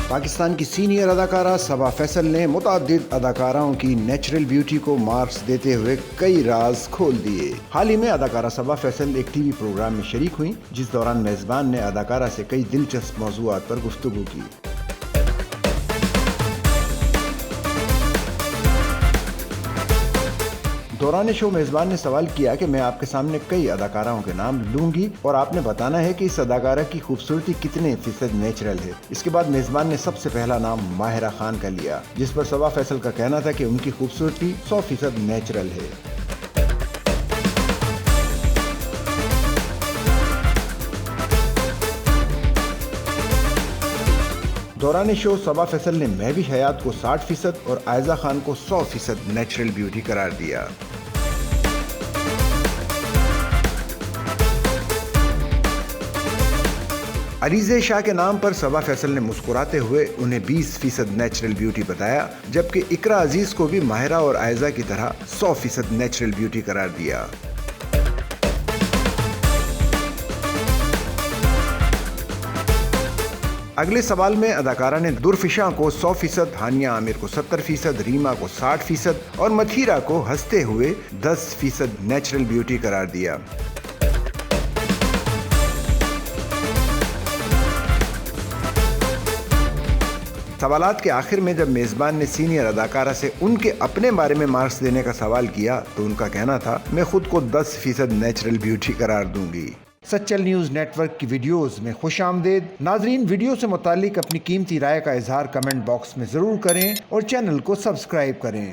پاکستان کی سینئر اداکارہ صبا فیصل نے متعدد اداکاراؤں کی نیچرل بیوٹی کو مارکس دیتے ہوئے کئی راز کھول دیے۔ حال ہی میں اداکارہ صبا فیصل ایک ٹی وی پروگرام میں شریک ہوئیں، جس دوران میزبان نے اداکارہ سے کئی دلچسپ موضوعات پر گفتگو کی۔ دوران شو میزبان نے سوال کیا کہ میں آپ کے سامنے کئی اداکاراؤں کے نام لوں گی اور آپ نے بتانا ہے کہ اس اداکارہ کی خوبصورتی کتنے فیصد نیچرل ہے۔ اس کے بعد میزبان نے سب سے پہلا نام ماہرہ خان کا لیا، جس پر صبا فیصل کا کہنا تھا کہ ان کی خوبصورتی 100% نیچرل ہے۔ دوران شو صبا فیصل نے مہوش حیات کو 60% اور عائزہ خان کو 100% نیچرل بیوٹی قرار دیا۔ عریضہ شاہ کے نام پر صبا فیصل نے مسکراتے ہوئے انہیں 20% نیچرل بیوٹی بتایا، جبکہ اقرا عزیز کو بھی ماہرہ اور عائزہ کی طرح 100% نیچرل بیوٹی قرار دیا۔ اگلے سوال میں اداکارہ نے درفشاں کو 100%، ہانیہ عامر کو 70%، ریما کو 60% اور متھیرا کو ہنستے ہوئے 10% نیچرل بیوٹی قرار دیا۔ سوالات کے آخر میں جب میزبان نے سینئر اداکارہ سے ان کے اپنے بارے میں مارکس دینے کا سوال کیا تو ان کا کہنا تھا، میں خود کو 10% نیچرل بیوٹی قرار دوں گی۔ سچل نیوز نیٹ ورک کی ویڈیوز میں خوش آمدید۔ ناظرین، ویڈیو سے متعلق اپنی قیمتی رائے کا اظہار کمنٹ باکس میں ضرور کریں اور چینل کو سبسکرائب کریں۔